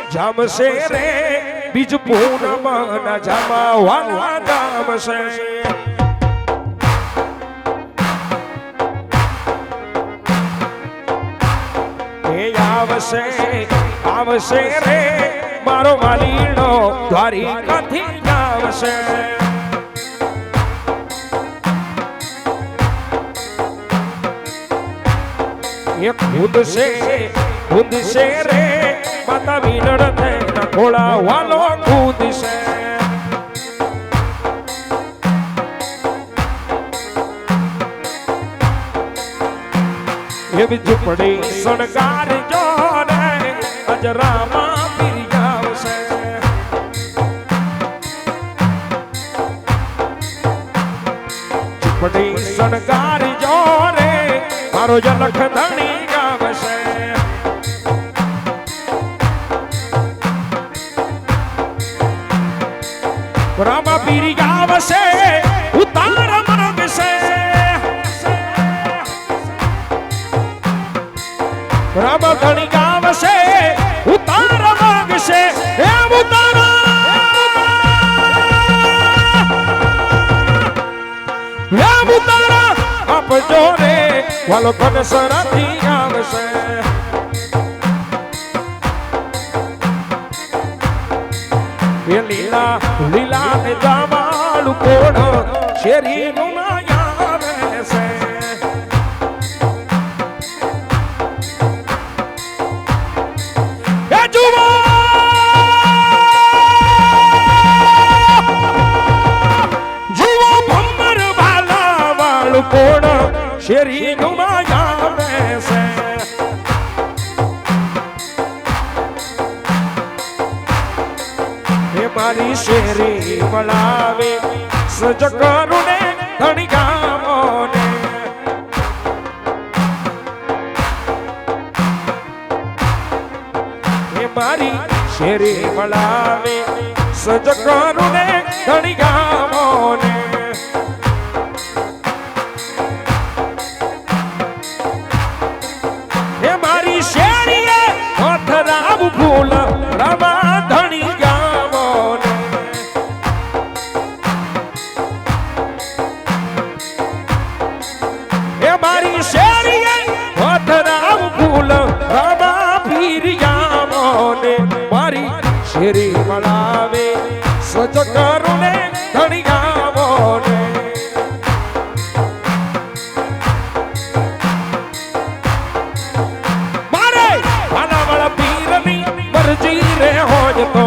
જામશે રે બીજ પૂનમ ના જામા વાલા જામશે આવશે આવશે રે મારો વાલીડો દ્વારિકાથી આવશે એ ખુદ છે રે માતા વીરડ ને ખોળા વાલો ખુદ છે એ ઝૂંપડી શણગાર જો ને અજરામાં પીરી આવશે ઝૂંપડી શણગાર જો રે મારો જલખ ધણી ગાવશે રામા પીરી ગાવશે ઉતાર માંગશે રામ ધણી ગાવશે ઉતાર માંગશે એમ ઉતારા આપજો રે વાલો કનસરાથી આવશે એ લીલા લીલા ને જામાળું કોડ શેરીનું માયા આવે છે કોણ શેરી ગુમાયા બેસે હે મારી શેરી વળાવે સજ કરુને ધણી ગામોને હે મારી શેરી વળાવે સજ કરુને ધણી ગામોને શેરીએ પથરાવ ફૂલ રવા ધણી ગામોને એ મારી શેરીએ પથરાવ ફૂલ રવા પીર ગામોને મારી શેરી મળાવે સજ કરુને ધણી ગામોને રે હોજ તો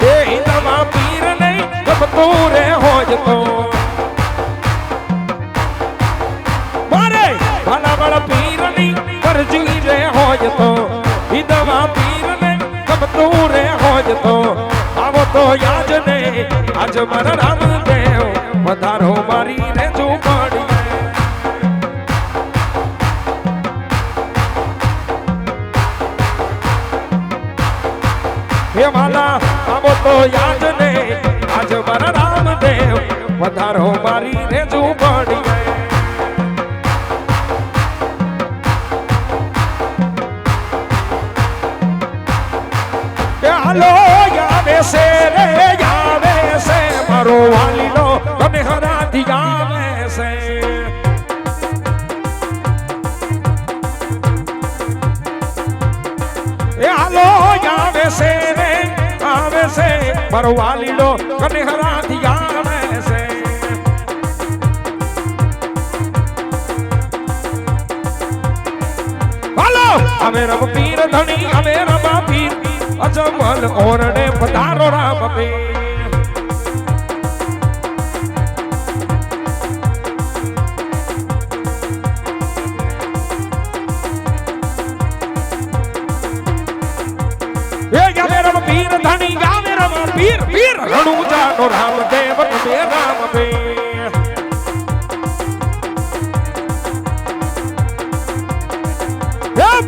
એ હિંદવા પીર નહીં ગમતું રે હોજ તો મારે ભલાવળ પીરની મરજી રે હોજ તો હિંદવા પીર નહીં ગમતું રે હોજ તો આવો તો યાજ ને આજ મારા રામદેવ વધારો મારી રે ઝૂંપડી હે માલા આવો તો યાદ ને આજ મારા રામદેવ વધારો મારી રે ઝૂંપડી હાલો યાવે છે રે યાવે છે મારો વાલીનો તમે હરાથી આવે છે હાલો યાવે છે રે આવે છે મારો વાલીડો કને હરાથી આવે છે હાલો અમે રમ પીર ધણી અમે રમા પીર અજમલ ઓરડે પધારો રામ પીર પીર ધણી ગાવે રમ પીર પીર રણુજા નો રામદેવ ને રામ પે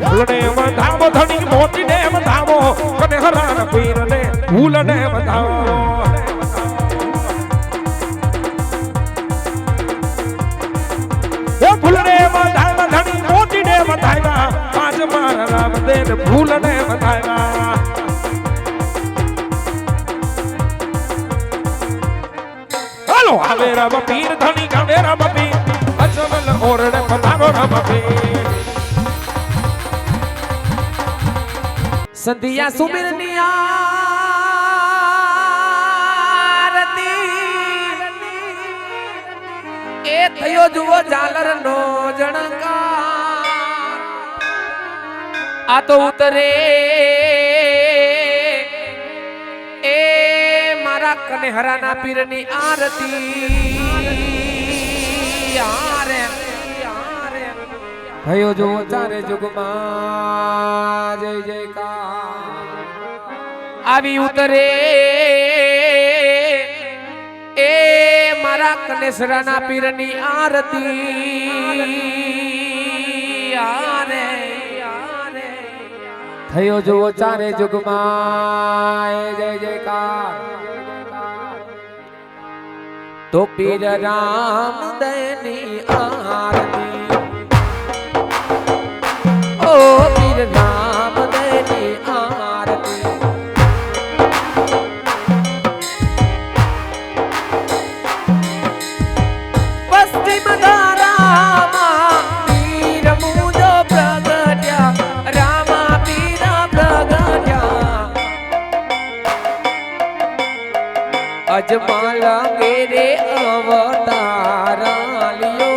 ભૂલને વધાવો ધણી મોતી ને વધાવો કને હરાન પીર ને ભૂલને વધાવો ભૂલને વધાવો ધણી મોતી ને વધાવ્યા પાંચ હર્ષ મારા રામદેવ ફૂલને વધાવ્યા હાલો આવે રામ પીર ધણી ગાવે રામ પીર અચમલ ઓરડે પધારો રામ પીર સંધિયા સુમિરની આરતી એ થયો જુઓ ઝાલર નો જણકાર આ તો ઉતરે એ મારા કનેહરાના પીરની આરતી આરે થયો જો ચારે જુગમાં જય જયકાર આવી ઉતરે એ મારા કનેસરાના પીરની આરતી આરે થયો જો ચારે જુગમાં જય જયકાર તો પીર રામ દયની આરતી ओ पीर नाम देनी आरती पश्चिम धारा पीर मुझो प्रगट्या रामा पीर प्रगट्या अजमाल मेरे अवतारा लियो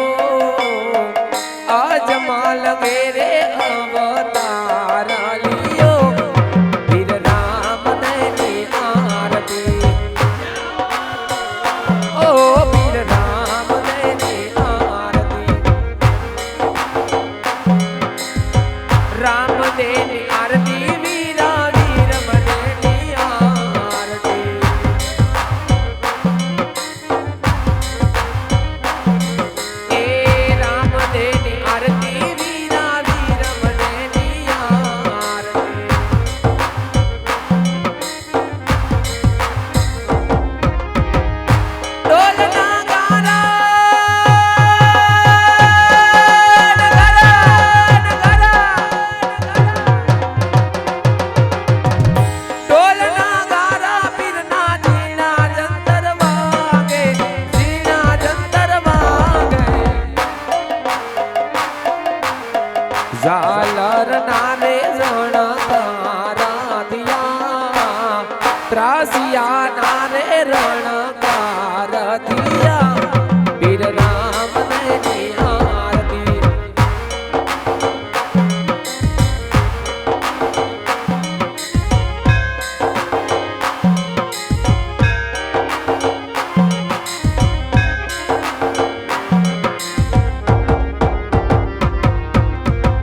अजमाल मेरे अवतारा लियो पीर राम देनी आरती ओ पीर राम देनी आरती राम देनी आरती वीरा वीर देनी आरती ए राम देनी आरती ઝાલર નારે રણકારા દિયા ત્રાસિયા નારે રણકાર દિયા